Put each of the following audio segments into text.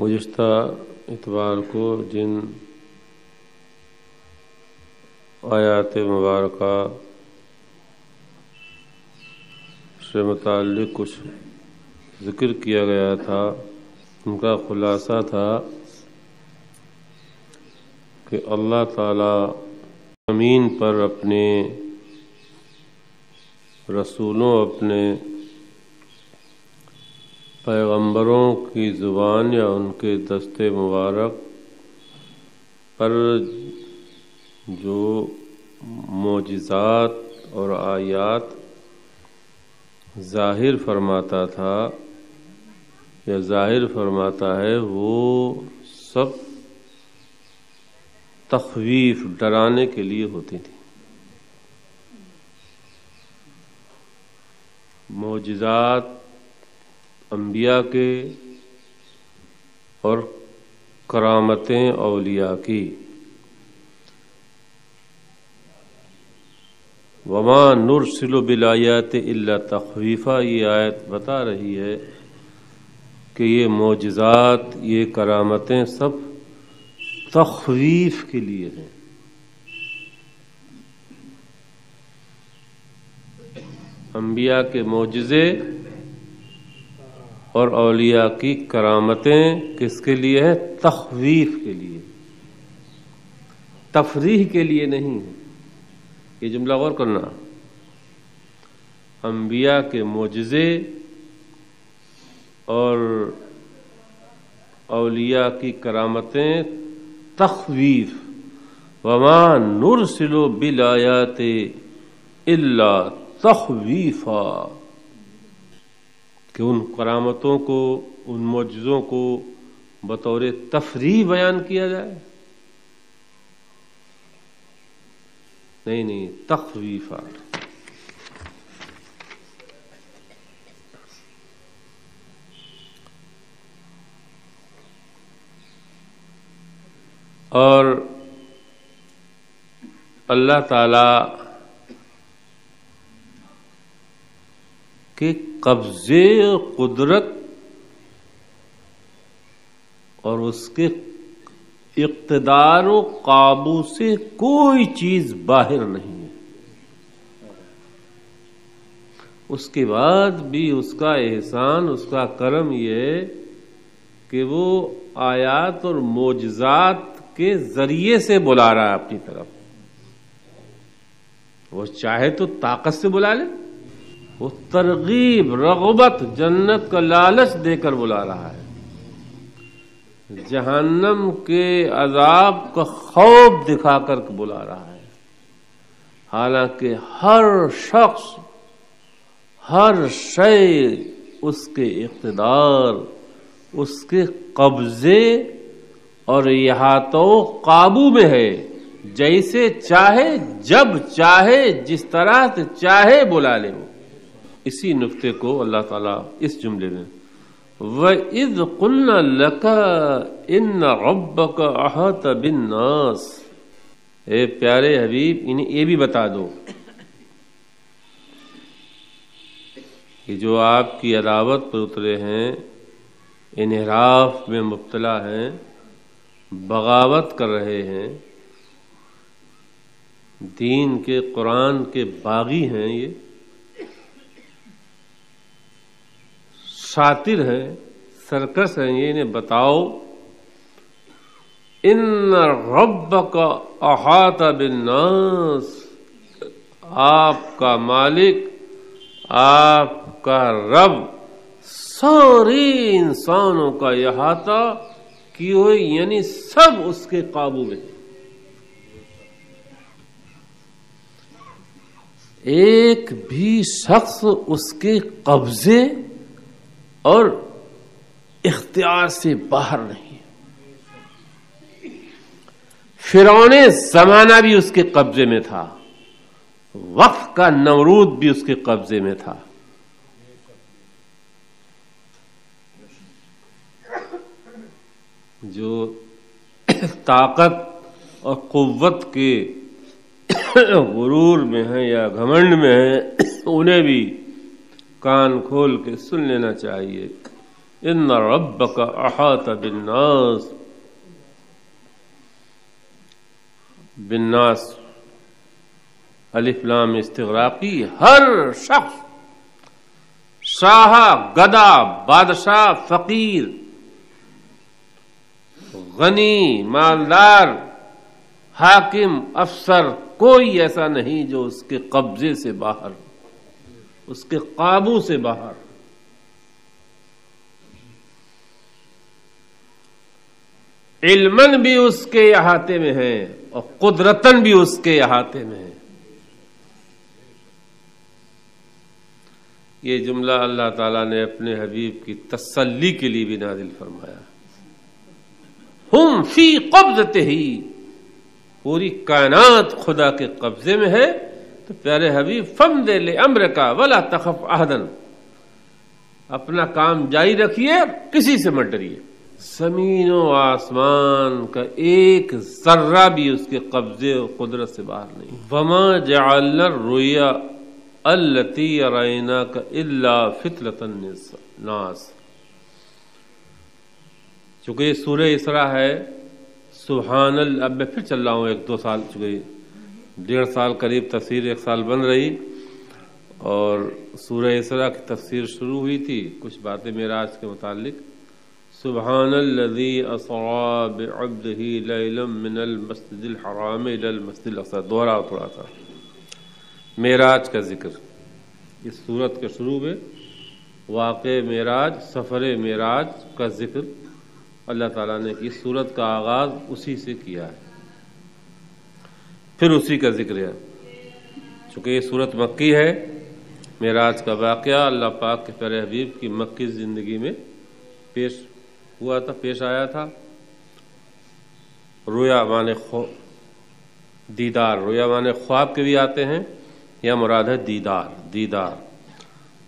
گزشتہ اتوار کو جن آیات مبارکہ سے متعلق کچھ ذکر کیا گیا تھا، ان کا خلاصہ تھا کہ اللہ تعالی زمین پر اپنے رسولوں، اپنے پیغمبروں کی زبان یا ان کے دست مبارک پر جو معجزات اور آیات ظاہر فرماتا تھا یا ظاہر فرماتا ہے، وہ سب تخویف، ڈرانے کے لیے ہوتی تھی۔ معجزات انبیاء کے اور کرامتیں اولیاء کی۔ وما نرسل بالآیات الا تخویفا، یہ آیت بتا رہی ہے کہ یہ معجزات، یہ کرامتیں سب تخویف کے لیے ہیں۔ انبیاء کے معجزے اور اولیاء کی کرامتیں کس کے لیے ہیں؟ تخویف کے لیے، تفریح کے لیے نہیں۔ یہ جملہ غور کرنا، انبیاء کے معجزے اور اولیاء کی کرامتیں تخویف۔ وما نرسل بالآیات الا تخویفا، کہ ان کرامتوں کو، ان معجزوں کو بطور تفریح بیان کیا جائے، نہیں، تخویفا۔ اور اللہ تعالی کے قبضے قدرت اور اس کے اقتدار و قابو سے کوئی چیز باہر نہیں ہے۔ اس کے بعد بھی اس کا احسان، اس کا کرم یہ ہے کہ وہ آیات اور معجزات کے ذریعے سے بلا رہا ہے اپنی طرف۔ وہ چاہے تو طاقت سے بلا لے، وہ ترغیب، رغبت، جنت کا لالچ دے کر بلا رہا ہے، جہنم کے عذاب کا خوف دکھا کر بلا رہا ہے۔ حالانکہ ہر شخص، ہر شے اس کے اقتدار، اس کے قبضے اور احاطہ و قابو میں ہے، جیسے چاہے، جب چاہے، جس طرح سے چاہے بلا لے وہ۔ اسی نقطے کو اللہ تعالیٰ اس جملے میں وَإِذْ قُلْنَا لَكَ إِنَّ رَبَّكَ أَحَاطَ بِالنَّاسِ، اے پیارے حبیب انہیں یہ بھی بتا دو کہ جو آپ کی عداوت پر اترے ہیں، انحراف میں مبتلا ہیں، بغاوت کر رہے ہیں، دین کے، قرآن کے باغی ہیں، یہ شاطر ہیں، سرکش ہیں، یہ انہیں بتاؤ ان ربک احاط بالناس، آپ کا مالک، آپ کا رب سارے انسانوں کا احاطہ کی ہوئی، یعنی سب اس کے قابو میں۔ ایک بھی شخص اس کے قبضے اور اختیار سے باہر نہیں۔ فرعون زمانہ بھی اس کے قبضے میں تھا، وقت کا نمرود بھی اس کے قبضے میں تھا۔ جو طاقت اور قوت کے غرور میں ہیں یا گھمنڈ میں ہیں، انہیں بھی کان کھول کے سن لینا چاہیے ان ربک احاط بالناس الف لام استغراقی، ہر شخص، شاہ، گدا، بادشاہ، فقیر، غنی، مالدار، حاکم، افسر، کوئی ایسا نہیں جو اس کے قبضے سے باہر، اس کے قابو سے باہر۔ علماً بھی اس کے احاطے میں ہے اور قدرتاً بھی اس کے احاطے میں ہے۔ یہ جملہ اللہ تعالیٰ نے اپنے حبیب کی تسلی کے لیے بھی نازل فرمایا۔ ہم فی قبضتہ، پوری کائنات خدا کے قبضے میں ہے، تو پیارے حبیب فمد لامرک ولا تخف احدا، اپنا کام جاری رکھیے، کسی سے مت ڈریے۔ زمین و آسمان کا ایک ذرہ بھی اس کے قبضے اور قدرت سے باہر نہیں۔ وما جعلنا الرؤیا التی اریناک الا فتنة الناس، چونکہ یہ سورہ اسراء ہے، سبحان اللہ، اب میں پھر چل رہا ہوں 1-2 سال، چونکہ 1.5 سال قریب تفسیر 1 سال بن رہی، اور سورہ اسراء کی تفسیر شروع ہوئی تھی، کچھ باتیں معراج کے متعلق۔ سبحان الذی اسریٰ بعبدہ لیلا من المسجد الحرام الی المسجد الاقصی، دوہرا تھوڑا تھا معراج کا ذکر اس سورت کے شروع میں، واقع معراج، سفر معراج کا ذکر اللہ تعالیٰ نے کی۔ سورت کا آغاز اسی سے کیا ہے، پھر اسی کا ذکر ہے۔ چونکہ یہ سورت مکی ہے، معراج کا واقعہ اللہ پاک کے پیارے حبیب کی مکی زندگی میں پیش ہوا تھا، پیش آیا تھا۔ رویا مانے دیدار، رویا مانے خواب کے بھی آتے ہیں، یا مراد ہے دیدار۔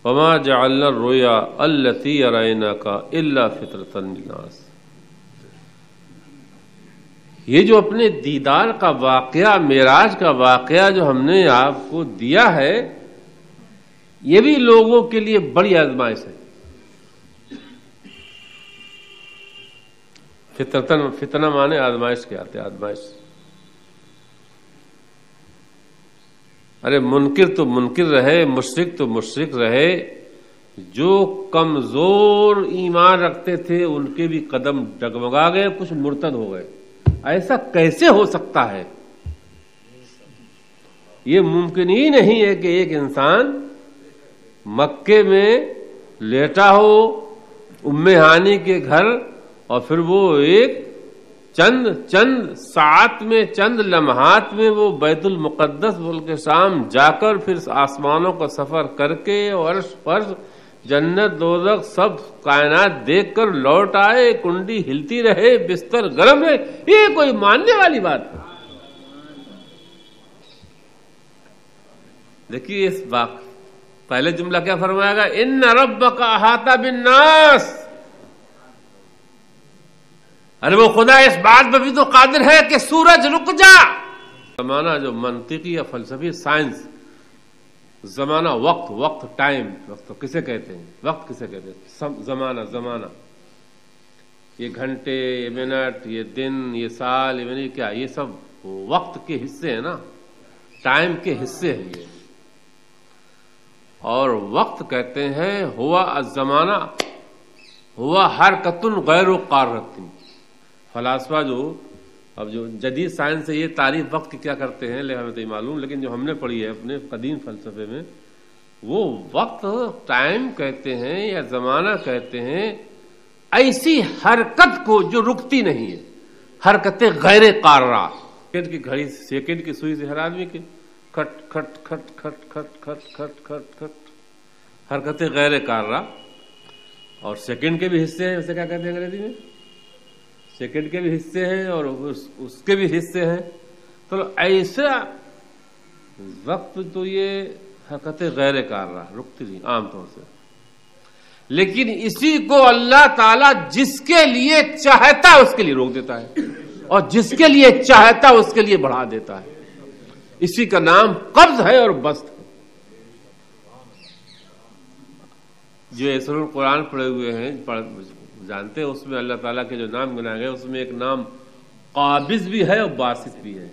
وما جعلنا الرؤیا التی اریناک الا فتنة للناس، یہ جو اپنے دیدار کا واقعہ، معراج کا واقعہ جو ہم نے آپ کو دیا ہے، یہ بھی لوگوں کے لیے بڑی آزمائش ہے۔ فتنہ مانے آزمائش کے آتے، آزمائش۔ ارے منکر تو منکر رہے، مشرک تو مشرک رہے، جو کمزور ایمان رکھتے تھے ان کے بھی قدم ڈگمگا گئے، کچھ مرتد ہو گئے۔ ایسا کیسے ہو سکتا ہے؟ یہ ممکن ہی نہیں ہے کہ ایک انسان مکے میں لیٹا ہو ام ہانی کے گھر، اور پھر وہ ایک چند ساعت میں، چند لمحات میں وہ بیت المقدس ملک شام جا کر پھر آسمانوں کا سفر کر کے اور عرش فرش، جنت، دوزخ، سب کائنات دیکھ کر لوٹ آئے، کنڈی ہلتی رہے، بستر گرم رہے، یہ کوئی ماننے والی بات ہے؟ دیکھیے اس بات، پہلے جملہ کیا فرمایا گا؟ ان ربک احاط بالناس، ارے وہ خدا اس بات پر بھی تو قادر ہے کہ سورج رک جا۔ زمانہ جو منطقی یا فلسفی سائنس، زمانہ وقت ٹائم، وقت کسے کہتے ہیں؟ وقت کسے کہتے ہیں؟ زمانہ، یہ گھنٹے، یہ منٹ، یہ دن، یہ سال، یہ کیا، یہ سب وقت کے حصے ہیں نا، ٹائم کے حصے ہیں یہ۔ اور وقت کہتے ہیں ہوا الزمانہ ہوا حرکت غیر قارۃ۔ فلاسفہ جو جدید سائنس سے یہ تعریف وقت کی کیا کرتے ہیں ہمیں تو معلوم، لیکن جو ہم نے پڑھی ہے اپنے قدیم فلسفے میں، وہ وقت ٹائم کہتے ہیں یا زمانہ کہتے ہیں ایسی حرکت کو جو رکتی نہیں ہے، حرکت غیر قارہ۔ سیکنڈ کی گھڑی، سیکنڈ کی سوئی سے ہر آدمی کے کھٹ کھٹ کھٹ کھٹ کھٹ کھٹ کھٹ کھٹ کھٹ، حرکت غیر قارہ۔ اور سیکنڈ کے بھی حصے ہیں، اسے کیا کہتے ہیں انگریزی میں؟ سیکنڈ کے بھی حصے ہیں اور اس کے بھی حصے ہیں۔ تو ایسا وقت تو یہ حرکت غیر قارہ، رکتی نہیں عام طور سے، لیکن اسی کو اللہ تعالیٰ جس کے لیے چاہتا ہے اس کے لیے روک دیتا ہے، اور جس کے لیے چاہتا ہے اس کے لیے بڑھا دیتا ہے۔ اسی کا نام قبض ہے اور بسط ہے۔ جو ایسر القرآن پڑھے ہوئے ہیں جانتے ہیں، اس میں اللہ تعالیٰ کے جو نام گنائے گئے اس میں ایک نام قابض بھی ہے اور باسط بھی ہے.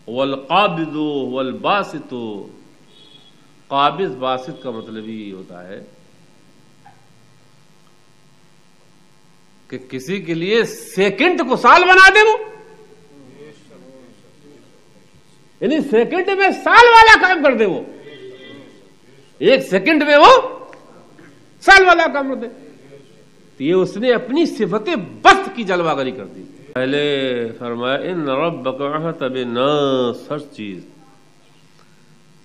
والقابض والباسط، قابض باسط کا مطلب ہی ہوتا ہے کہ کسی کے لیے سیکنڈ کو سال بنا دے، وہ یعنی سیکنڈ میں سال والا کام کر دے، وہ ایک سیکنڈ میں وہ سال والا کام کر دے. تو یہ اس نے اپنی صفت بست کی جلوہ گری کر دی. پہلے فرمایا ان ربک احاط بالناس، ہر چیز.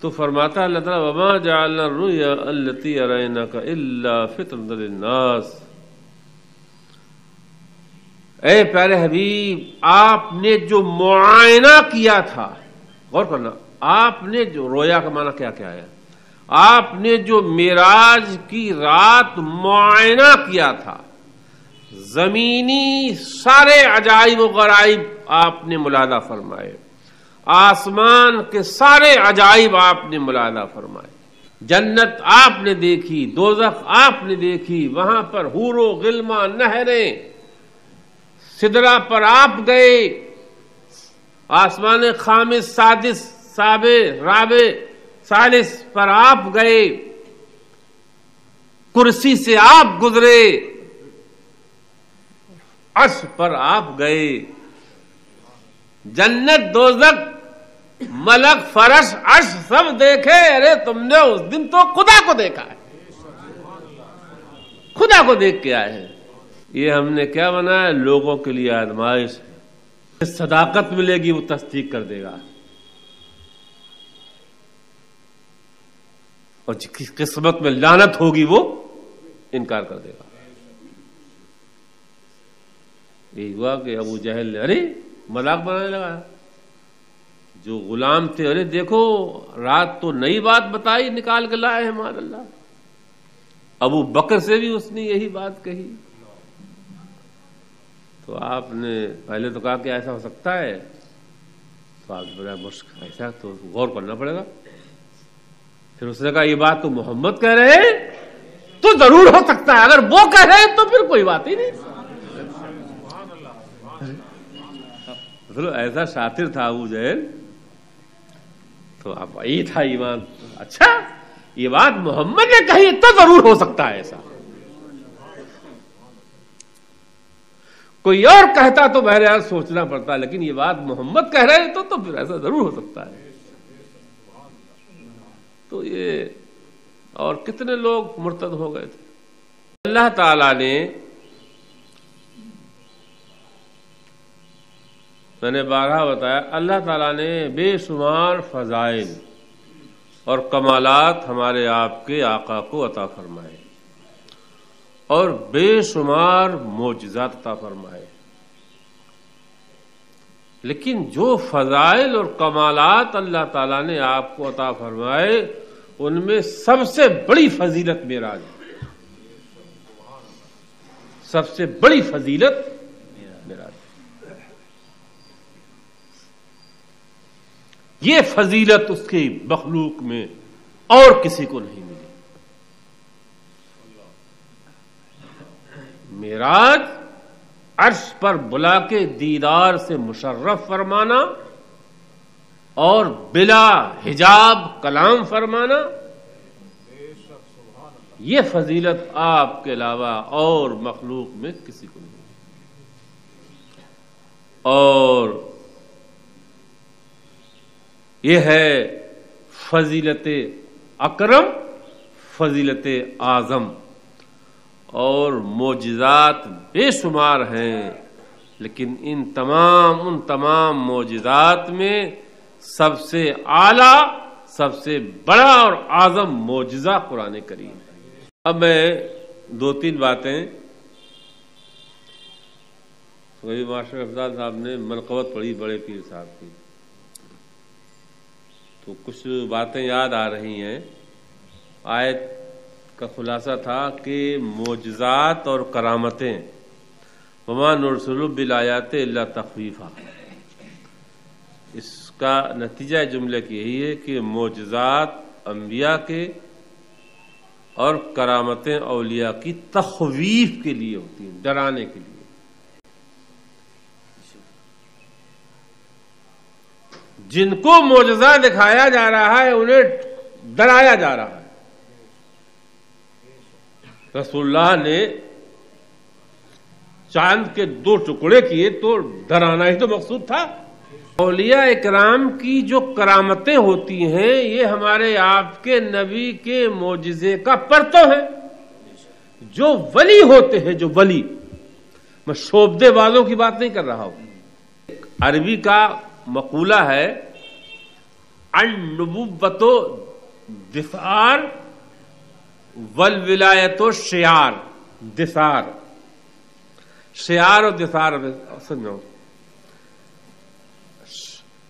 تو فرماتا اللہ تعالیٰ وما جعلنا الرؤیا التي اریناک الا فتنۃ للناس. اے پیارے حبیب، آپ نے جو معائنہ کیا تھا، غور کرنا، آپ نے جو رویا کا معنی کیا کیا ہے، آپ نے جو معراج کی رات معائنہ کیا تھا، زمینی سارے عجائب و غرائب آپ نے ملاحظہ فرمائے، آسمان کے سارے عجائب آپ نے ملاحظہ فرمائے، جنت آپ نے دیکھی، دوزخ آپ نے دیکھی، وہاں پر حور و غلماں، نہریں، سدرہ پر آپ گئے، آسمان خامس، سادس، سابع، رابع، ثالث پر آپ گئے، کرسی سے آپ گزرے، عرش پر آپ گئے، جنت، دوزخ، ملک، فرش، عرش سب دیکھے. ارے تم نے اس دن تو خدا کو دیکھا ہے، خدا کو دیکھ کے آئے ہیں. یہ ہم نے کیا بنایا؟ لوگوں کے لیے آزمائش ہے. صداقت ملے گی وہ تصدیق کر دے گا، اور جس قسمت میں لعنت ہوگی وہ انکار کر دے گا. یہی ہوا کہ ابو جہل نے ارے مذاق بنانے لگا. جو غلام تھے، ارے دیکھو رات تو نئی بات بتائی، نکال کے لائے ہیں معاذ اللہ. ابو بکر سے بھی اس نے یہی بات کہی. تو آپ نے پہلے تو کہا کہ ایسا ہو سکتا ہے، تو آپ بڑا مشکل، ایسا تو غور کرنا پڑے گا. پھر اس نے کہا یہ بات تو محمد کہہ رہے ہیں تو ضرور ہو سکتا ہے، اگر وہ کہہ رہے ہیں تو پھر کوئی بات ہی نہیں. ایسا شاطر تھا ابو جہل، تو اب یہی تھا ایمان. اچھا یہ بات محمد نے کہی تو ضرور ہو سکتا ہے ایسا. کوئی اور کہتا تو بہرحال سوچنا پڑتا، لیکن یہ بات محمد کہہ رہے ہیں تو پھر ایسا ضرور ہو سکتا ہے. تو یہ اور کتنے لوگ مرتد ہو گئے تھے. اللہ تعالی نے، میں نے بارہا بتایا، اللہ تعالیٰ نے بے شمار فضائل اور کمالات ہمارے آپ کے آقا کو عطا فرمائے اور بے شمار معجزات عطا فرمائے. لیکن جو فضائل اور کمالات اللہ تعالیٰ نے آپ کو عطا فرمائے ان میں سب سے بڑی فضیلت معراج ہے. سب سے بڑی فضیلت معراج. یہ فضیلت اس کی مخلوق میں اور کسی کو نہیں ملی. معراج عرش پر بلا کے دیدار سے مشرف فرمانا اور بلا حجاب کلام فرمانا، یہ فضیلت آپ کے علاوہ اور مخلوق میں کسی کو نہیں. اور یہ ہے فضیلت اکرم، فضیلت اعظم. اور معجزات بے شمار ہیں، لیکن ان تمام معجزات میں سب سے اعلی، سب سے بڑا اور اعظم معجزہ قرآن کریم ہے. اب میں دو تین باتیں، ماسٹر افضال صاحب نے منقبت پڑھی بڑے پیر صاحب کی، تو کچھ باتیں یاد آ رہی ہیں. آیت کا خلاصہ تھا کہ معجزات اور کرامتیں وما نرسل بالآیات الا تخویفا، اس کا نتیجہ جملے کی یہی ہے کہ معجزات انبیاء کے اور کرامتیں اولیاء کی تخویف کے لیے ہوتی ہیں، ڈرانے کے لیے۔ جن کو معجزہ دکھایا جا رہا ہے انہیں ڈرایا جا رہا ہے۔ رسول اللہ نے چاند کے 2 ٹکڑے کیے تو ڈرانا ہی تو مقصود تھا۔ اولیاء اکرام کی جو کرامتیں ہوتی ہیں یہ ہمارے آپ کے نبی کے معجزے کا پرتو ہے۔ جو ولی ہوتے ہیں، جو ولی، میں شعبدے بازوں کی بات نہیں کر رہا ہوں۔ عربی کا مقولہ ہے النبوۃ دثار والولایت شعار۔ دثار، شعار اور دثار سمجھو۔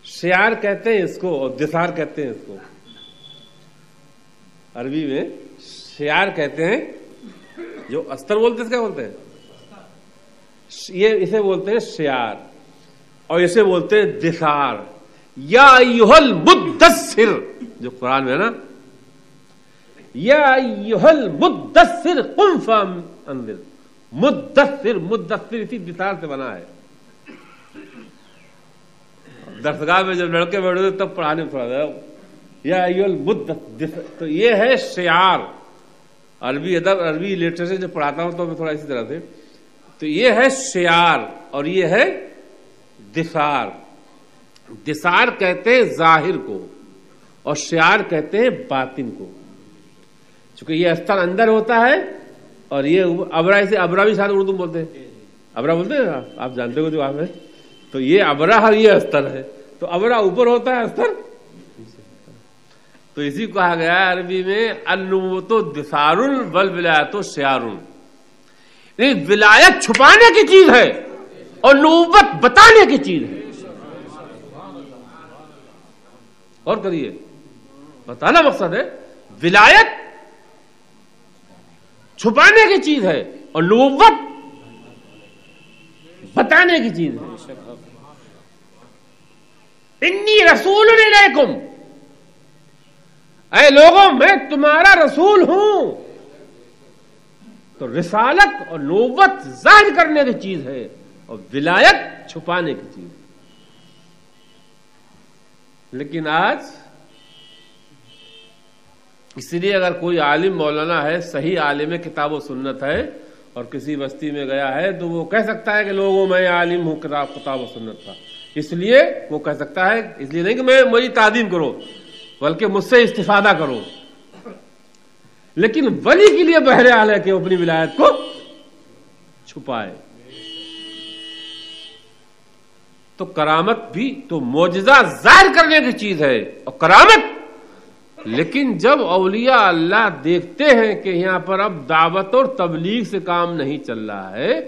شعار کہتے ہیں اس کو اور دثار کہتے ہیں اس کو۔ عربی میں شعار کہتے ہیں، جو استر بولتے ہیں اس کا بولتے ہیں، یہ اسے بولتے ہیں شعار، اور اسے بولتے ہیں دثار۔ یا ایھا المدثر، جو قرآن میں ہے نا، یا ایھا المدثر قم فانذر۔ مدثر، مدثر اسی دثار سے بنا ہے۔ درسگاہ میں جب لڑکے بیٹھے تب پڑھانے میں تھوڑا سا یا ایھا المدثر، تو یہ ہے شعار۔ عربی ادب، عربی لٹریچر جب پڑھاتا ہوں تو میں تھوڑا اسی طرح سے، تو یہ ہے شعار اور یہ ہے دثار۔ دثار کہتے ہیں ظاہر کو اور شعار کہتے ہیں باطن کو۔ چونکہ یہ استر اندر ہوتا ہے اور یہ ابرا، اسے ابرا بھی ساتھ اردو بولتے ہیں، ابرا بولتے ہیں آپ جانتے ہو جو آپ ہے، تو یہ ابرا اور یہ استر ہے، تو ابرا اوپر ہوتا ہے، استر، تو اسی کو کہا گیا ہے عربی میں النبوۃ دثار والولایت شعار۔ یعنی ولایت چھپانے کی چیز ہے اور نبوت بتانے کی چیز ہے۔ اور کریے، بتانا مقصد ہے، ولایت چھپانے کی چیز ہے اور نبوت بتانے کی چیز ہے۔ انی رسول الیکم، اے لوگوں میں تمہارا رسول ہوں۔ تو رسالت اور نبوت ظاہر کرنے کی چیز ہے اور ولایت چھپانے کی چیز ہے۔ لیکن آج اس لیے اگر کوئی عالم مولانا ہے، صحیح عالم کتاب و سنت ہے، اور کسی بستی میں گیا ہے تو وہ کہہ سکتا ہے کہ لوگوں میں عالم ہوں کتاب و سنت کا، اس لیے وہ کہہ سکتا ہے، اس لیے نہیں کہ میں میری تعظیم کرو بلکہ مجھ سے استفادہ کرو۔ لیکن ولی کے لیے بہرحال ہے کہ وہ اپنی ولایت کو چھپائے۔ تو کرامت بھی تو معجزہ ظاہر کرنے کی چیز ہے اور کرامت، لیکن جب اولیاء اللہ دیکھتے ہیں کہ یہاں پر اب دعوت اور تبلیغ سے کام نہیں چل رہا ہے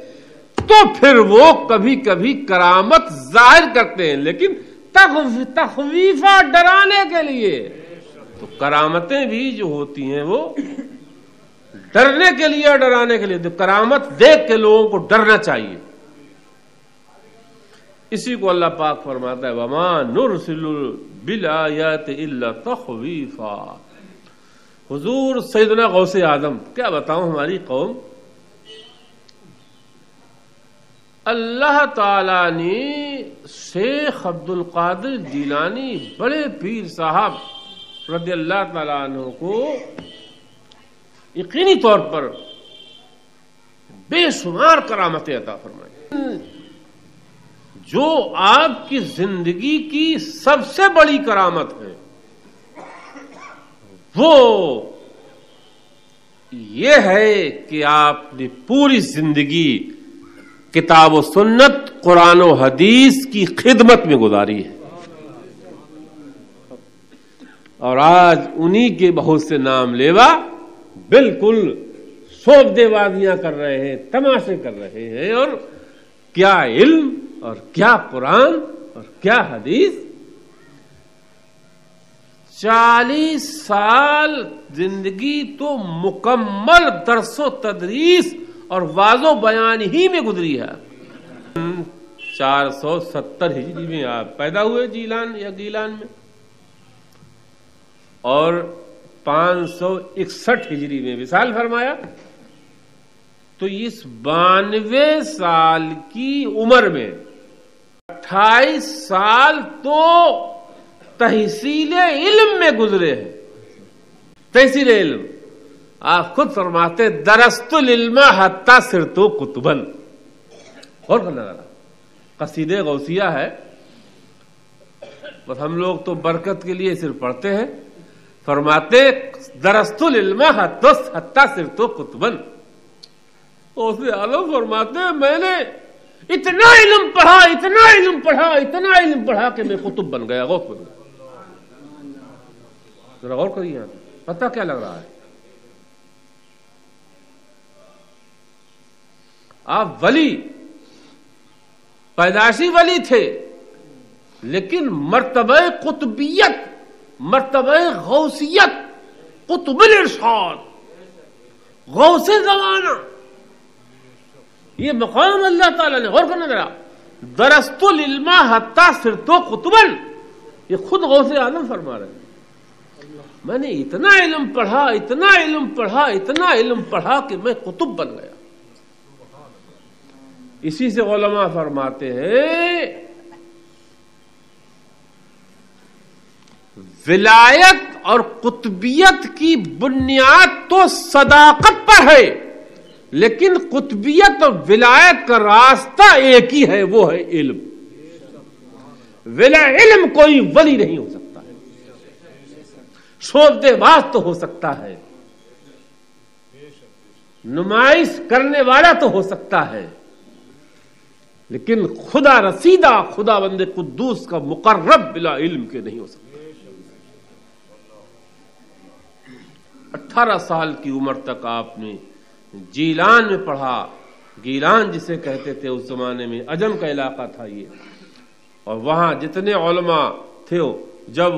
تو پھر وہ کبھی کبھی کرامت ظاہر کرتے ہیں، لیکن تخویفہ، ڈرانے کے لیے۔ تو کرامتیں بھی جو ہوتی ہیں وہ ڈرنے کے لیے اور ڈرانے کے لیے، تو کرامت دیکھ کے لوگوں کو ڈرنا چاہیے۔ اسی کو اللہ پاک فرماتا ہے وَمَا نُرْسِلُ بِالْآيَاتِ إِلَّا تَخْوِيفًا۔ حضور سیدنا غوث اعظم، کیا بتاؤں ہماری قوم، اللہ تعالی نے شیخ عبد القادر جیلانی بڑے پیر صاحب رضی اللہ تعالیٰ عنہ کو یقینی طور پر بے شمار کرامتیں عطا فرمائی۔ جو آپ کی زندگی کی سب سے بڑی کرامت ہے وہ یہ ہے کہ آپ نے پوری زندگی کتاب و سنت، قرآن و حدیث کی خدمت میں گزاری ہے، اور آج انہی کے بہت سے نام لیوا بالکل شعبدے بازیاں کر رہے ہیں، تماشے کر رہے ہیں، اور کیا علم اور کیا قرآن اور کیا حدیث۔ 40 سال زندگی تو مکمل درس و تدریس اور واضح و بیان ہی میں گزری ہے۔ 470 ہجری میں آپ پیدا ہوئے جیلان یا گیلان میں، اور 561 ہجری میں وصال فرمایا، تو اس 92 سال کی عمر میں 28 سال تو تحصیل علم میں گزرے ہیں۔ تحصیل علم، آپ خود فرماتے درست العلم حتی صرت کتبا، اور کرنا لگا قصیدہ غوثیہ ہے، بس ہم لوگ تو برکت کے لیے صرف پڑھتے ہیں۔ فرماتے درست العلم حتی صرت کتبا، غوث عالم فرماتے ہیں میں نے اتنا علم پڑھا، اتنا علم پڑھا، اتنا علم پڑھا کہ میں کتب بن گیا، غوث بن گیا۔ ذرا غور کریے، یہاں پتہ کیا لگ رہا ہے؟ آپ ولی، پیدائشی ولی تھے، لیکن مرتبہ قطبیت، مرتبہ غوثیت، قطب الارشاد، غوث زمانہ، یہ مقام اللہ تعالیٰ نے، غور کرنا ذرا، درست العلم حتی صرت قطبا، یہ خود غوث اعظم فرما رہے ہیں میں نے اتنا علم پڑھا، اتنا علم پڑھا، اتنا علم پڑھا کہ میں قطب بن گیا۔ اسی سے علماء فرماتے ہیں ولایت اور قطبیت کی بنیاد تو صداقت پر ہے، لیکن قطبیت اور ولایت کا راستہ ایک ہی ہے، وہ ہے علم۔ بلا علم کوئی ولی نہیں ہو سکتا، شوبدے باز تو ہو سکتا ہے، نمائش کرنے والا تو ہو سکتا ہے، لیکن خدا رسیدہ، خدا بند قدوس کا مقرب بلا علم کے نہیں ہو سکتا۔ 18 سال کی عمر تک آپ نے جیلان میں پڑھا، گیلان جسے کہتے تھے اس زمانے میں، عجم کا علاقہ تھا یہ، اور وہاں جتنے علماء تھے جب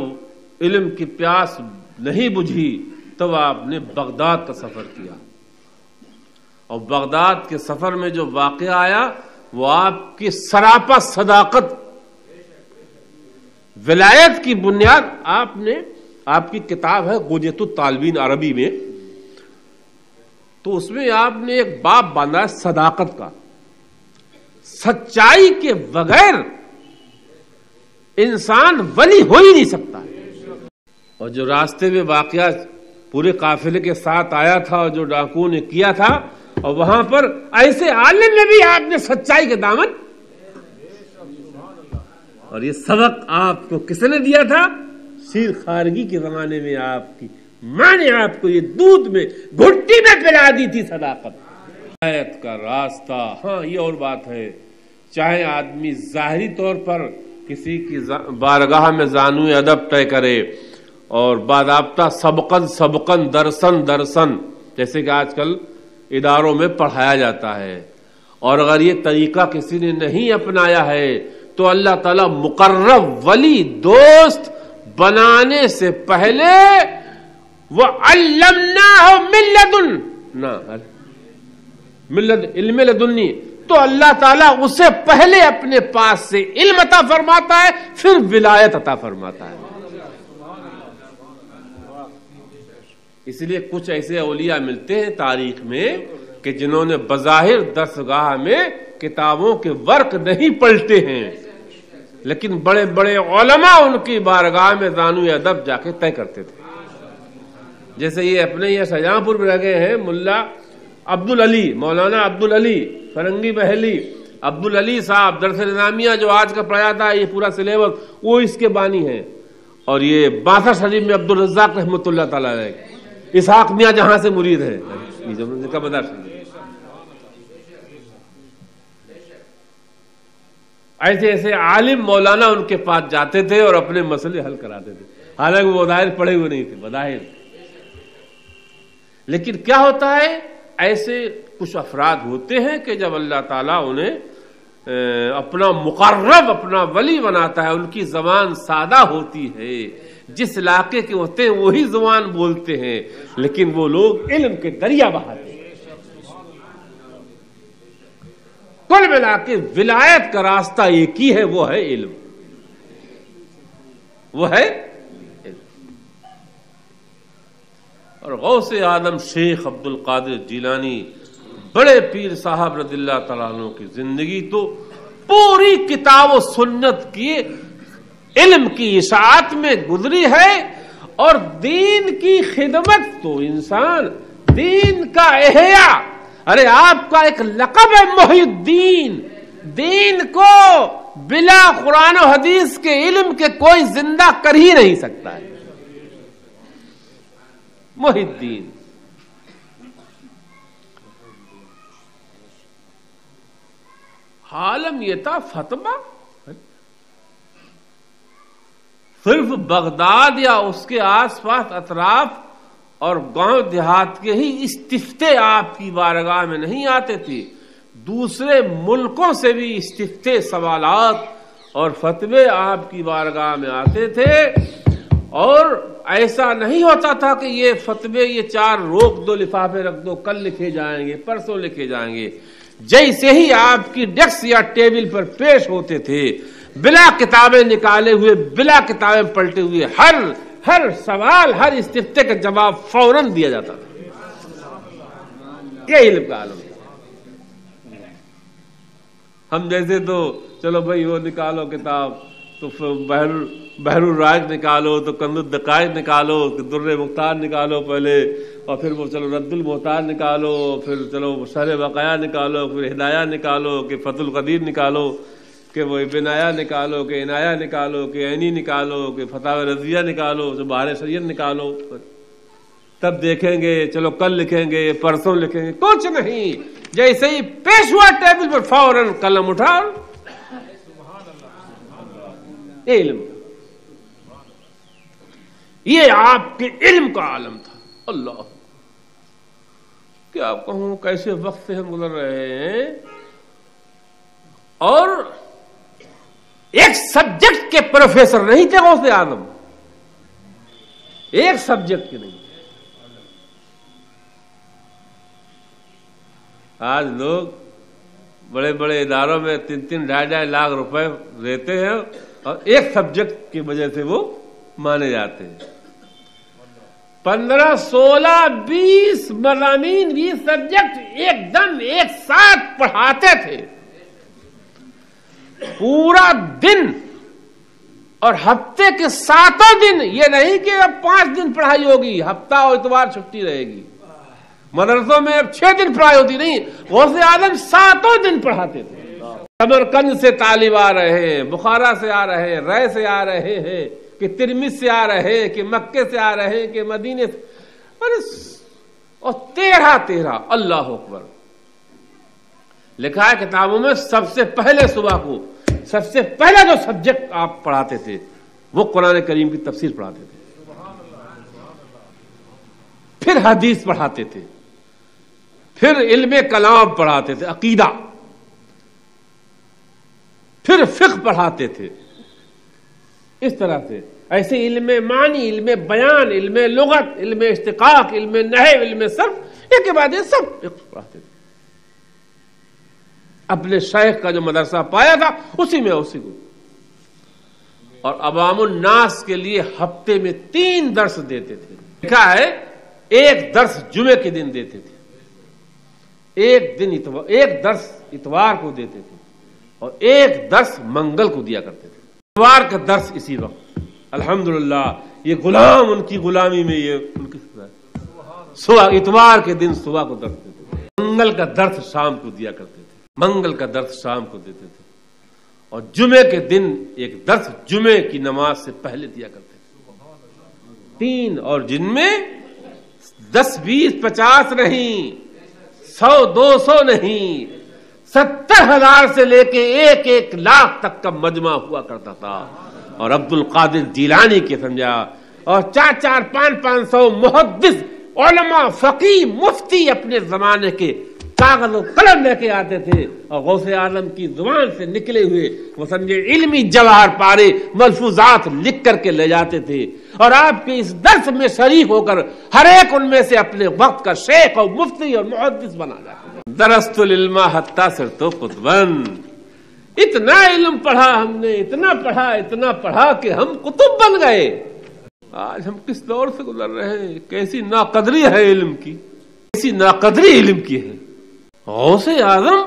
علم کی پیاس نہیں بجھی تب آپ نے بغداد کا سفر کیا، اور بغداد کے سفر میں جو واقعہ آیا وہ آپ کی سراپا صداقت، ولایت کی بنیاد، آپ کی کتاب ہے غنیۃ الطالبین عربی میں، تو اس میں آپ نے ایک باب باندھا ہے صداقت کا، سچائی کے بغیر انسان ولی ہو ہی نہیں سکتا۔ اور جو راستے میں واقعہ پورے قافلے کے ساتھ آیا تھا اور جو ڈاکو نے کیا تھا، اور وہاں پر ایسے عالم میں بھی آپ نے سچائی کے دامن، اور یہ سبق آپ کو کس نے دیا تھا؟ شیر خارگی کے زمانے میں آپ کی ماں نے آپ کو یہ دودھ میں گھٹی میں پلا دی تھی صداقت، ہدایت کا راستہ۔ ہاں یہ اور بات ہے، چاہے آدمی ظاہری طور پر کسی کی بارگاہ میں زانو ادب طے کرے اور باضابطہ سبقن درسن جیسے کہ آج کل اداروں میں پڑھایا جاتا ہے، اور اگر یہ طریقہ کسی نے نہیں اپنایا ہے تو اللہ تعالیٰ مقرب ولی دوست بنانے سے پہلے وَعَلَّمْنَاهُ مِن لَدُنَّا علم لدنی، تو اللہ تعالیٰ اسے پہلے اپنے پاس سے علم عطا فرماتا ہے، پھر ولایت عطا فرماتا ہے۔ اس لیے کچھ ایسے اولیاء ملتے ہیں تاریخ میں کہ جنہوں نے بظاہر درسگاہ میں کتابوں کے ورق نہیں پلٹے ہیں، لیکن بڑے بڑے علماء ان کی بارگاہ میں زانو ادب جا کے طے کرتے تھے۔ جیسے یہ اپنے یہ شاہجہاں پور میں لگے ہیں ملا عبدالعلی، مولانا عبدالعلی فرنگی محلی، عبدالعلی صاحب درس نظامیہ جو آج کا پڑھایا تھا، یہ پورا سلیبس وہ اس کے بانی ہیں، اور یہ باسا شریف میں عبدالرزاق رحمۃ اللہ تعالیٰ علیہ، اسحاق میاں جہاں سے مرید ہے، ایسے ایسے عالم مولانا ان کے پاس جاتے تھے اور اپنے مسئلے حل کراتے تھے، حالانکہ وہ بظاہر پڑھے ہوئے نہیں تھے، بظاہر۔ لیکن کیا ہوتا ہے، ایسے کچھ افراد ہوتے ہیں کہ جب اللہ تعالیٰ انہیں اپنا مقرب، اپنا ولی بناتا ہے، ان کی زبان سادہ ہوتی ہے، جس علاقے کے ہوتے ہیں وہی زبان بولتے ہیں، لیکن وہ لوگ علم کے دریا بہاتے ہیں۔ کل ملا کے ولایت کا راستہ ایک ہی ہے، وہ ہے علم، وہ ہے علم۔ اور غوث اعظم شیخ عبد القادر جیلانی بڑے پیر صاحب رضی اللہ تعالیٰ عنہ کی زندگی تو پوری کتاب و سنت کی علم کی اشاعت میں گزری ہے، اور دین کی خدمت تو انسان دین کا احیاء، ارے آپ کا ایک لقب ہے محی الدین، دین کو بلا قرآن و حدیث کے علم کے کوئی زندہ کر ہی نہیں سکتا ہے، محی الدین۔ عالم یہ تھا فتویٰ صرف بغداد یا اس کے آس پاس اطراف اور گاؤں دیہات کے ہی استفتے آپ کی بارگاہ میں نہیں آتے تھے، دوسرے ملکوں سے بھی استفتے سوالات اور فتوے آپ کی بارگاہ میں آتے تھے، اور ایسا نہیں ہوتا تھا کہ یہ فتوے یہ 4 روک دو، لفافے رکھ دو، کل لکھے جائیں گے، پرسوں لکھے جائیں گے، جیسے ہی آپ کی ڈیسک یا ٹیبل پر پیش ہوتے تھے، بلا کتابیں نکالے ہوئے، بلا کتابیں پلٹے ہوئے، ہر سوال، ہر استفتے کا جواب فوراً دیا جاتا تھا۔ یہ علم کا عالم ہے۔ ہم جیسے تو چلو بھائی وہ نکالو کتاب، تو بحر الراج نکالو، تو کنز الدقائق نکالو، در مختار نکالو پہلے، اور پھر وہ چلو رد المحتاج نکالو، پھر چلو شرح وقایع نکالو، پھر ہدایہ نکالو، کہ فتح القدیر نکالو، کہ وہ بنایا نکالو، کہ عنایہ نکالو، کہ عینی نکالو، کہ فتح رضویہ نکالو، جو بہار شریعت نکالو، تب دیکھیں گے، چلو کل لکھیں گے، پرسوں لکھیں گے، کچھ نہیں، جیسے ہی پیش ہوا ٹیبل پر فوراً قلم اٹھاؤ، علم، یہ آپ کے علم کا عالم تھا۔ اللہ کیا کہوں، کیسے وقت سے ہم گزر رہے ہیں، اور ایک سبجیکٹ کے پروفیسر نہیں تھے غوث اعظم، ایک سبجیکٹ کے نہیں۔ آج لوگ بڑے بڑے اداروں میں 3-3 ڈھائی لاکھ روپے دیتے ہیں، اور ایک سبجیکٹ کی وجہ سے وہ مانے جاتے ہیں۔ 15, 16, 20 مضامین، 20 سبجیکٹ ایک دم ایک ساتھ پڑھاتے تھے، پورا دن، اور ہفتے کے 7 دن، یہ نہیں کہ اب 5 دن پڑھائی ہوگی، ہفتہ اور اتوار چھٹی رہے گی، مدرسوں میں اب 6 دن پڑھائی ہوتی نہیں، غوث اعظم 7 دن پڑھاتے تھے۔ سمرقند سے طالب آ رہے ہیں، بخارا سے آ رہے ہیں، رے سے آ رہے ہیں، کہ ترمذ سے آ رہے ہیں، کہ مکے سے آ رہے ہیں، کہ مدینے سے، اور 13 اللہ اکبر۔ لکھا ہے کتابوں میں سب سے پہلے صبح کو سب سے پہلا جو سبجیکٹ آپ پڑھاتے تھے وہ قرآن کریم کی تفسیر پڑھاتے تھے، پھر حدیث پڑھاتے تھے، پھر علم کلام پڑھاتے تھے، عقیدہ، پھر فقہ پڑھاتے تھے، اس طرح سے ایسے علم معنی، علم بیان، علم لغت، علم اشتقاق، علم نحو، علم صرف، ایک کے بعد یہ سب پڑھاتے تھے۔ اپنے شیخ کا جو مدرسہ پایا تھا اسی کو، اور عوام الناس کے لیے ہفتے میں 3 درس دیتے تھے۔ لکھا ہے ایک درس جمعے کے دن دیتے تھے، ایک درس اتوار کو دیتے تھے، اور ایک درس منگل کو دیا کرتے تھے۔ اتوار کا درس اسی وقت، الحمدللہ یہ غلام ان کی غلامی میں، یہ ان کی صبح اتوار کے دن صبح کو درس دیتے تھے، منگل کا درس شام کو دیا کرتے تھے، منگل کا درس شام کو دیتے تھے، اور جمعے کے دن ایک درس جمعے کی نماز سے پہلے دیا کرتے تھے۔ 3، اور جن میں 10، 20، 50 نہیں، 100، 200 نہیں، 70,000 سے لے کے 1 لاکھ تک کا مجمع ہوا کرتا تھا، اور عبد القادر جیلانی کے سمجھا، اور 400، 500 محدث، علماء، فقیہ، مفتی اپنے زمانے کے کاغذ و قلم لے کے آتے تھے، اور غوث اعظم کی زبان سے نکلے ہوئے وہ سمجھے علمی جواہر پارے ملفوظات لکھ کر کے لے جاتے تھے، اور آپ کے اس درس میں شریک ہو کر ہر ایک ان میں سے اپنے وقت کا شیخ اور مفتی اور محدث بنا جاتے۔ درست العلم حتی صرت قطبا، اتنا علم پڑھا ہم نے، اتنا پڑھا کہ ہم قطب بن گئے۔ آج ہم کس دور سے گزر رہے ہیں، کیسی ناقدری ہے علم کی، کیسی ناقدری علم کی ہے۔ غوث اعظم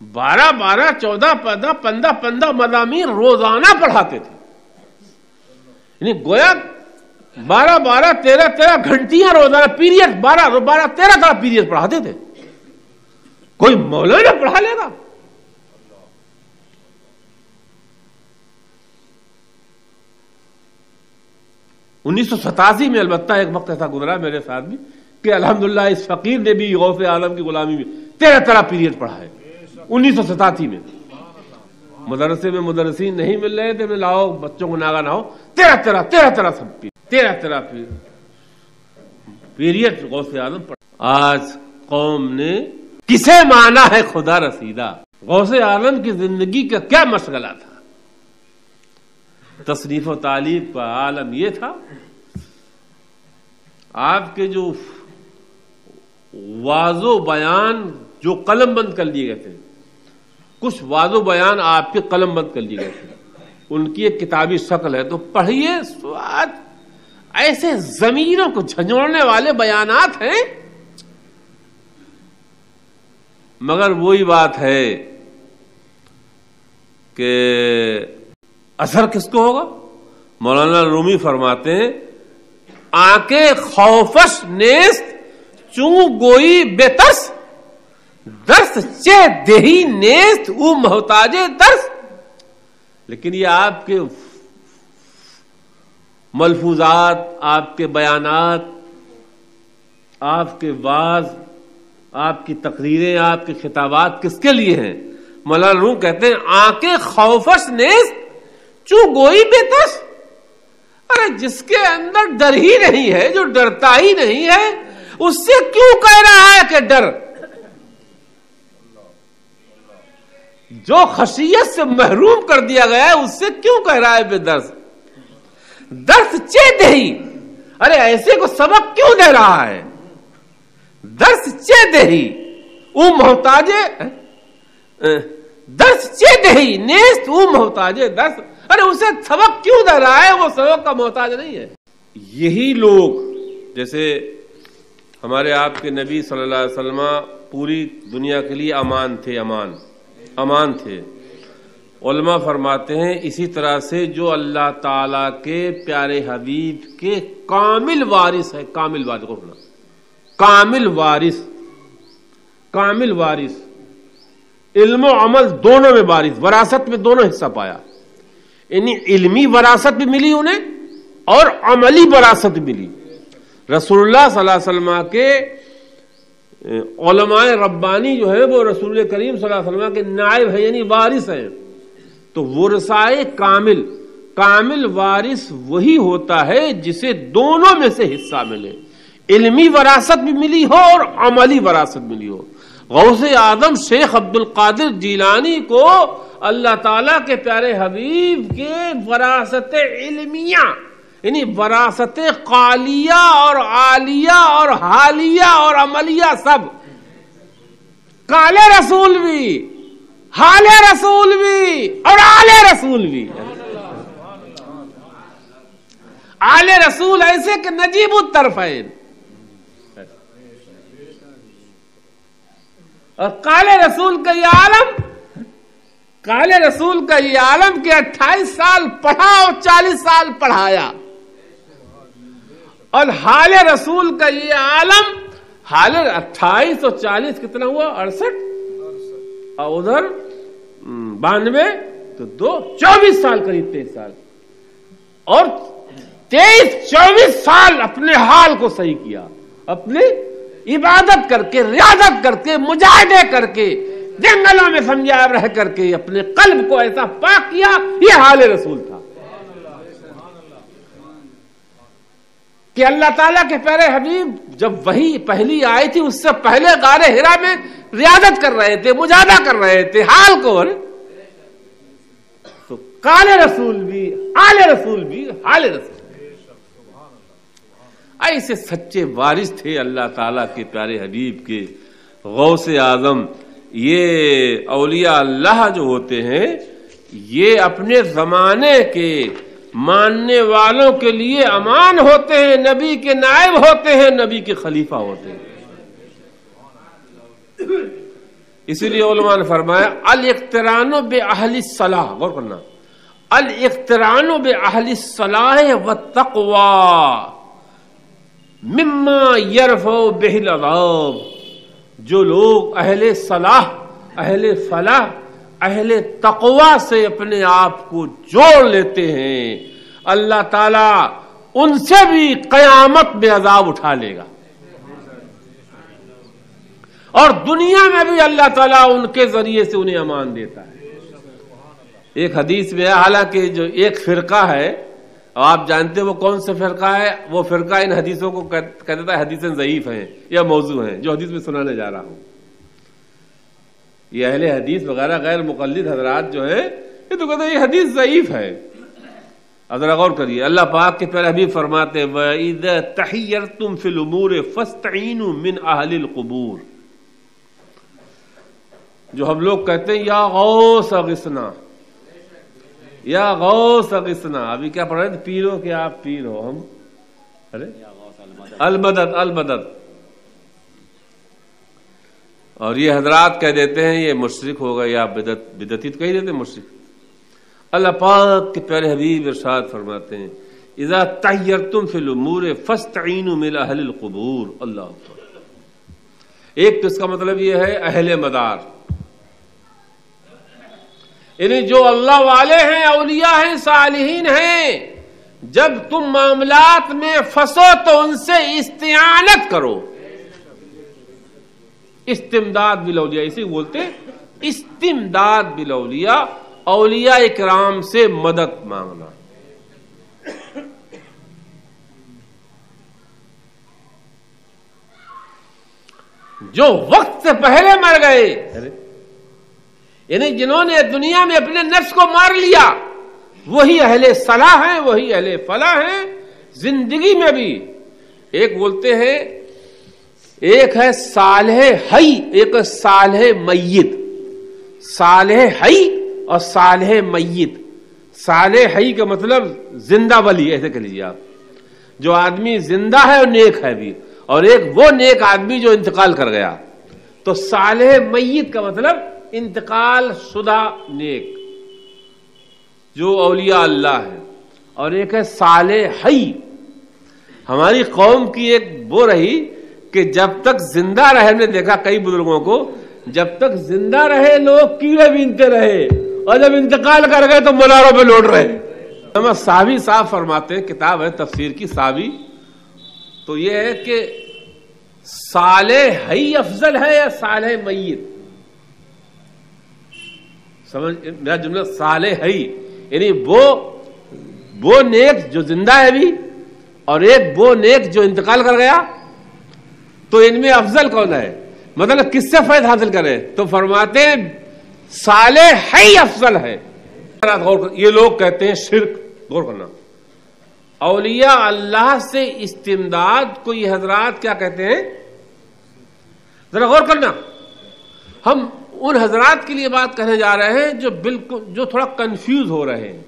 12 14 15 مضامین روزانہ پڑھاتے تھے، یعنی گویا 12 13 گھنٹیاں روزانہ پیریڈ 12 13 پیریڈ پڑھاتے تھے۔ کوئی مولانا پڑھا لے گا؟ انیس سو 87 میں البتہ ایک وقت ایسا گزرا میرے ساتھ بھی کہ الحمدللہ اس فقیر نے بھی غوث اعظم کی غلامی میں 13 پیریڈ پڑھا ہے 1987 میں۔ مدرسے میں مدرسین نہیں مل رہے تھے، لاؤ بچوں کو ناگا نہ ہو، 13 سب 13 پیریڈ غوث اعظم پڑھا۔ آج قوم نے کسے مانا ہے خدا رسیدہ؟ غوث اعظم کی زندگی کا کیا مشغلہ تھا؟ تصنیف و تعلیف کا عالم یہ تھا، آپ کے جو واض و بیان جو قلم بند کر لیے گئے تھے، کچھ واض و بیان آپ کے قلم بند کر لیے گئے تھے، ان کی ایک کتابی شکل ہے، تو پڑھیے سواد ایسے ضمیروں کو جھنجھوڑنے والے بیانات ہیں۔ مگر وہی بات ہے کہ اثر کس کو ہوگا؟ مولانا رومی فرماتے ہیں، آنکھیں خوفش نیست چون گوئی بے ترس، درس چے دہی نیست او محتاج درس۔ لیکن یہ آپ کے ملفوظات، آپ کے بیانات، آپ کے واعظ، آپ کی تقریریں، آپ کے خطابات کس کے لیے ہیں؟ مولانا روم کہتے ہیں آنکھیں خوفش نیست چو گوئی بے ترس۔ ارے جس کے اندر ڈر ہی نہیں ہے، جو ڈرتا ہی نہیں ہے، اس سے کیوں کہہ رہا ہے کہ ڈر؟ جو خشیت سے محروم کر دیا گیا ہے اس سے کیوں کہہ رہا ہے بے درس؟ درس چے دہی، ارے ایسے کو سبق کیوں دے رہا ہے؟ درس چے دہی او محتاج درس چے دہی نیست او محتاج درس، ارے اسے سبق کیوں دے رہا ہے؟ وہ سبق کا محتاج نہیں ہے۔ یہی لوگ جیسے ہمارے آپ کے نبی صلی اللہ علیہ وسلم پوری دنیا کے لیے امان تھے، علماء فرماتے ہیں اسی طرح سے جو اللہ تعالی کے پیارے حبیب کے کامل وارث ہے، کامل وارث علم و عمل دونوں میں وارث، وراثت میں دونوں حصہ پایا، یعنی علمی وراثت بھی ملی انہیں اور عملی وراثت بھی ملی۔ رسول اللہ صلی اللہ علیہ وسلم کے علماء ربانی جو ہے وہ رسول کریم صلی اللہ علیہ وسلم کے نائب ہیں، یعنی وارث ہیں۔ تو ورثائے کامل وارث وہی ہوتا ہے جسے دونوں میں سے حصہ ملے، علمی وراثت بھی ملی ہو اور عملی وراثت ملی ہو۔ غوث اعظم شیخ عبد القادر جیلانی کو اللہ تعالیٰ کے پیارے حبیب کے وراثت علمیہ، یعنی وراثت قالیہ اور عالیہ اور حالیہ اور عملیہ، سب قال رسول بھی، حال رسول بھی اور آل رسول بھی۔ آل رسول ایسے کہ نجیب الطرفین، اور قال رسول کا یہ عالم کہ 28 سال پڑھا اور 40 سال پڑھایا، اور حال رسول کا یہ عالم، حال 28 اور 40 کتنا ہوا؟ 68، اور ادھر 92 تو 24 سال، قریب 23 سال، اور 23-24 سال اپنے حال کو صحیح کیا، اپنی عبادت کر کے، ریاضت کر کے، مجاہدے کر کے، جنگلوں میں سمجھا رہ کر کے اپنے قلب کو ایسا پاک کیا۔ یہ حال رسول تھا کہ اللہ تعالیٰ کے پیارے حبیب جب وہی پہلی آئی تھی اس سے پہلے غار حرا میں ریاضت کر رہے تھے، مجاہدہ کر رہے تھے حال کو، تو قال رسول بھی، آل رسول بھی، حال رسول۔ ایسے سچے وارث تھے اللہ تعالیٰ کے پیارے حبیب کے غوث اعظم۔ یہ اولیاء اللہ جو ہوتے ہیں یہ اپنے زمانے کے ماننے والوں کے لیے امان ہوتے ہیں، نبی کے نائب ہوتے ہیں، نبی کے خلیفہ ہوتے ہیں۔ اسی لیے علماء نے فرمایا الاقتران باہل الصلاح، غور کرنا، الاقتران باہل الصلاح والتقوی مما یرفع بہ العذاب، جو لوگ اہل صلاح، اہل فلاح، اہل تقوی سے اپنے آپ کو جوڑ لیتے ہیں، اللہ تعالیٰ ان سے بھی قیامت میں عذاب اٹھا لے گا، اور دنیا میں بھی اللہ تعالیٰ ان کے ذریعے سے انہیں امان دیتا ہے۔ ایک حدیث میں ہے، حالانکہ جو ایک فرقہ ہے، آپ جانتے ہیں وہ کون سا فرقہ ہے، وہ فرقہ ان حدیثوں کو کہتا ہے حدیثیں ضعیف ہیں یا موضوع ہیں، جو حدیث میں سنانے جا رہا ہوں۔ یہ اہل حدیث وغیرہ غیر مقلد حضرات جو ہیں، یہ تو کہتے ہیں یہ حدیث ضعیف ہے۔ ذرا غور کریے، اللہ پاک کے پیارے حبیب فرماتے ہیں وَإِذَا تَحَيَّرْتُمْ فِي الْأُمُورِ فَاسْتَعِينُوا مِنْ أَهْلِ الْقُبُورِ، جو ہم لوگ کہتے ہیں یا غوث اغثنا، یا غوث اغثنا، ابھی کیا پڑھ رہے ہیں، پیرو کہ آپ پیر ہو، ہم ارے المدد المدد، اور یہ حضرات کہہ دیتے ہیں یہ مشرک ہوگا یا بدعتی، تو کہہ دیتے ہیں مشرک۔ اللہ پاک کے پیارے حبیب ارشاد فرماتے ہیں اذا تحیرتم فی الامور فاستعینوا من اہل القبور، اللہ اکبر۔ ایک تو اس کا مطلب یہ ہے اہل مدار، یعنی جو اللہ والے ہیں، اولیاء ہیں، صالحین ہیں، جب تم معاملات میں پھنسو تو ان سے استعانت کرو، استمداد بالاولیاء، اسے بولتے ہیں استمداد بالاولیاء، اولیاء اکرام سے مدد مانگنا۔ جو وقت سے پہلے مر گئے، یعنی جنہوں نے دنیا میں اپنے نفس کو مار لیا، وہی اہل صلاح ہیں، وہی اہل فلاح ہیں زندگی میں بھی۔ ایک بولتے ہیں، ایک ہے صالح حی، ایک ہے صالح میت۔ صالح حی اور صالح میت۔ صالح حی کا مطلب زندہ ولی، ایسے کہہ لیجیے آپ، جو آدمی زندہ ہے اور نیک ہے بھی، اور ایک وہ نیک آدمی جو انتقال کر گیا۔ تو صالح میت کا مطلب انتقال شدہ نیک، جو اولیاء اللہ ہے، اور ایک ہے صالح حی۔ ہماری قوم کی ایک وہ رہی کہ جب تک زندہ رہے، ہم نے دیکھا کئی بزرگوں کو، جب تک زندہ رہے لوگ کیڑے بینتے رہے، اور جب انتقال کر گئے تو مناروں پہ لوٹ رہے۔ محمد صحابی صاحب فرماتے ہیں، کتاب ہے تفسیر کی صحابی، تو یہ ہے کہ صالح حی افضل ہے یا صالح میت؟ سمجھ میرا جملہ، صالح حی یعنی وہ نیک جو زندہ ہے بھی، اور ایک وہ نیک جو انتقال کر گیا، تو ان میں افضل کون ہے؟ مطلب کس سے فائدہ حاصل کرے؟ تو فرماتے ہیں صالح حی افضل ہے۔ یہ لوگ کہتے ہیں شرک، غور کرنا، اولیاء اللہ سے استمداد کو یہ حضرات کیا کہتے ہیں؟ ذرا غور کرنا، ہم ان حضرات کے لیے بات کہنے جا رہے ہیں جو تھوڑا کنفیوز ہو رہے ہیں۔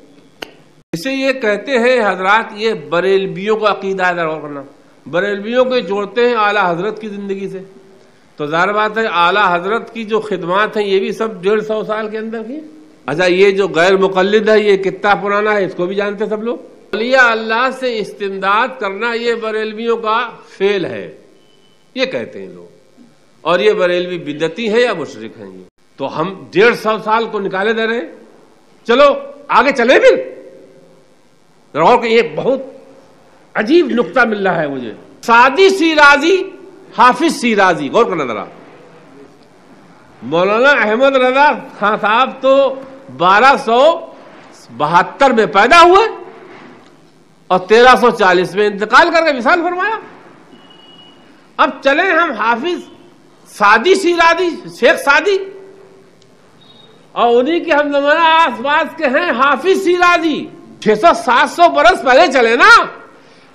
اسے یہ کہتے ہیں حضرات، یہ بریلویوں کا عقیدہ ہے۔ ذرا غور کرنا، بریلویوں کو جوڑتے ہیں اعلیٰ حضرت کی زندگی سے، تو ظاہر بات ہے اعلیٰ حضرت کی جو خدمات ہیں یہ بھی سب 150 سال کے اندر کی۔ اچھا، یہ جو غیر مقلد ہے یہ کتنا پرانا ہے، اس کو بھی جانتے سب لوگ۔ اولیاء اللہ سے استمداد کرنا یہ بریلویوں کا فعل ہے، یہ کہتے ہیں لوگ، اور یہ بریلوی بدعتی ہے یا مشرک ہیں؟ یہ تو ہم 150 سال کو نکالے دے رہے ہیں۔ چلو آگے چلے پھر، کہ ایک بہت عجیب نقطہ مل رہا ہے مجھے۔ سعدی شیرازی، حافظ شیرازی، غور کرنا ذرا، مولانا احمد رضا خان صاحب تو 1272 میں پیدا ہوئے اور 1340 میں انتقال کر کے وصال فرمایا۔ اب چلیں ہم حافظ سعدی شیرازی، شیخ سعدی، اور انہی کے ہم زمانہ آس پاس کے ہیں حافظ شیرازی۔ 600-700 برس پہلے چلے نا،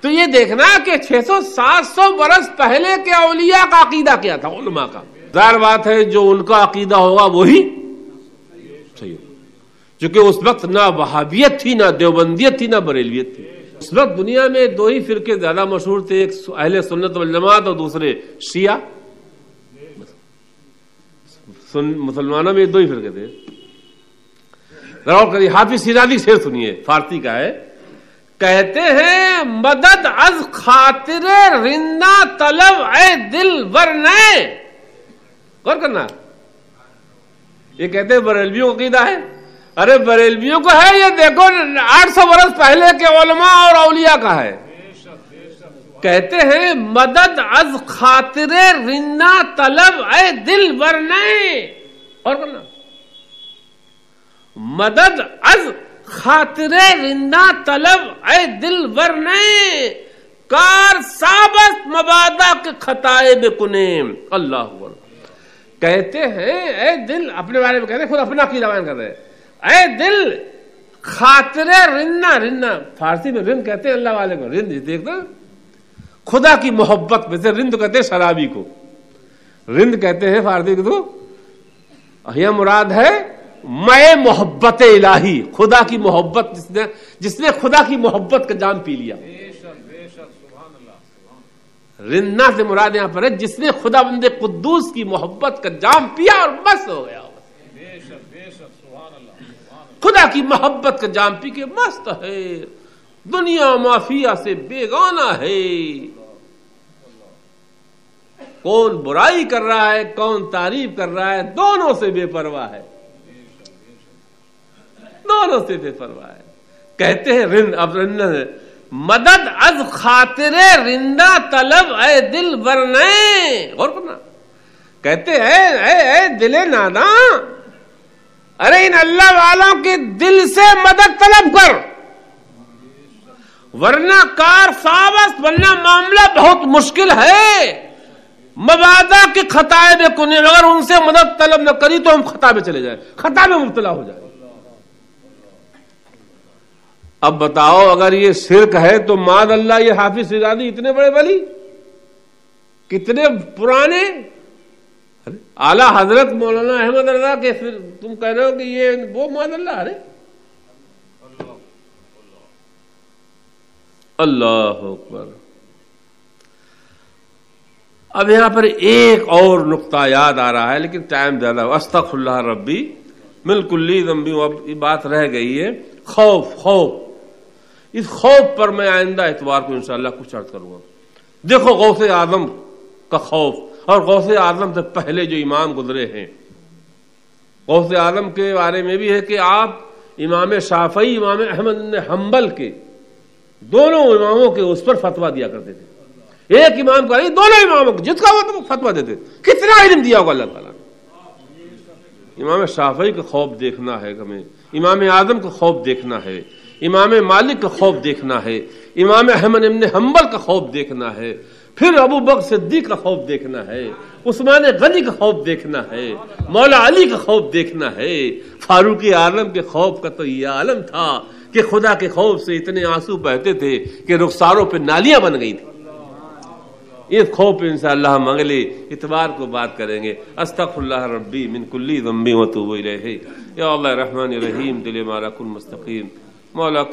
تو یہ دیکھنا کہ 600-700 برس پہلے کے اولیاء کا عقیدہ کیا تھا، علماء کا۔ ظاہر بات ہے جو ان کا عقیدہ ہوگا وہی صحیح ہوگا۔ چونکہ اس وقت نہ وہابیت تھی، نہ دیوبندیت تھی، نہ بریلویت تھی. اس وقت دنیا میں دو ہی فرقے زیادہ مشہور تھے، ایک اہل سنت والجماعت اور دوسرے شیعہ. مسلمانوں میں دو ہی فرقے تھے. غور کریے، حافظ شیرازی شعر سنیے، فارسی کا ہے. کہتے ہیں مدد از خاطر رندہ طلب اے دل ورنے. غور کرنا، یہ کہتے ہیں بریلویوں کا عقیدہ ہے. ارے بریلویوں کو ہے، یہ دیکھو 800 برس پہلے کے علماء اور اولیاء کا ہے. کہتے ہیں مدد از خاطر رندہ طلب اے دل ورنے. اور کرنا، مدد از خاطر رندہ طلب اے دل ورنے، کار سابست مبادہ کے خطائے بکنیم. اللہ اکبر. کہتے ہیں اے دل، اپنے بارے میں کہتے ہیں، خود اپنا عقیدہ بیان کر رہے ہیں. اے دل خاطر رندہ، رندہ فارسی میں رند کہتے ہیں اللہ والے کو. رند دیکھنا خدا کی محبت میں سے، رند کہتے ہیں شرابی کو، رند کہتے ہیں فارسی کو. یہ مراد ہے میں محبت الہی، خدا کی محبت، جس نے خدا کی محبت کا جام پی لیا. رندہ سے مراد یہاں پر ہے جس نے خدا بند قدوس کی محبت کا جام پیا اور مست ہو گیا. خدا کی محبت کا جام پی کے مست ہے، دنیا مافیا سے بیگانہ ہے. کون برائی کر رہا ہے، کون تعریف کر رہا ہے، دونوں سے بے پرواہ ہے، دونوں سے بے پرواہ ہے. کہتے ہیں رند، اب رند مدد از خاطر رندہ طلب اے دل ورنے. غور کرنا، کہتے ہیں اے دل ناداں، ارے ان اللہ والوں کے دل سے مدد طلب کر، ورنہ کار سابست، ورنہ معاملہ بہت مشکل ہے. مبادہ کے خطائے میں کن، اگر ان سے مدد طلب نہ کری تو ہم خطا میں چلے جائیں، خطا میں مبتلا ہو جائیں. اب بتاؤ اگر یہ شرک ہے تو معاذ اللہ یہ حافظ شیرازی اتنے بڑے ولی، کتنے پرانے، اعلیٰ حضرت مولانا احمد رضا کے، پھر تم کہہ رہے ہو کہ یہ وہ معاذ اللہ. ارے اللہ اکبر. اب یہاں پر ایک اور نقطہ یاد آ رہا ہے لیکن ٹائم زیادہ. استغفر اللہ ربی من کل ذنب. اب یہ بات رہ گئی ہے خوف. خوف، اس خوف پر میں آئندہ اتوار کو انشاءاللہ کچھ عرض کروں گا. دیکھو غوث اعظم کا خوف، اور غوث اعظم سے پہلے جو امام گزرے ہیں، غوث اعظم کے بارے میں بھی ہے کہ آپ امام شافعی، امام احمد بن حنبل کے، دونوں اماموں کے اس پر فتویٰ دیا کرتے تھے. ایک امام کا نہیں، دونوں اماموں کو، جس کا وہ فتویٰ دیتے. کتنا علم دیا ہوگا اللہ تعالیٰ نے. امام شافعی کا خوف دیکھنا ہے ہمیں، امام اعظم کا خوف دیکھنا ہے، امام مالک کا خوف دیکھنا ہے، امام احمد بن حنبل کا خوف دیکھنا ہے، پھر ابو بکر صدیق کا خوف دیکھنا ہے، عثمان غنی کا خوف دیکھنا ہے، مولا علی کا خوف دیکھنا ہے. فاروق اعظم کے خوف کا تو یہ عالم تھا کہ خدا کے خوف سے اتنے آنسو بہتے تھے کہ رخساروں پہ نالیاں بن گئی تھی. اس خوف پہ انشاءاللہ ہم اگلے اتوار کو بات کریں گے. استغفر اللہ ربی من کل ذنب واتوب الیہ. یا اللہ الرحمن الرحیم دل ہمارا کن مستقیم. مولا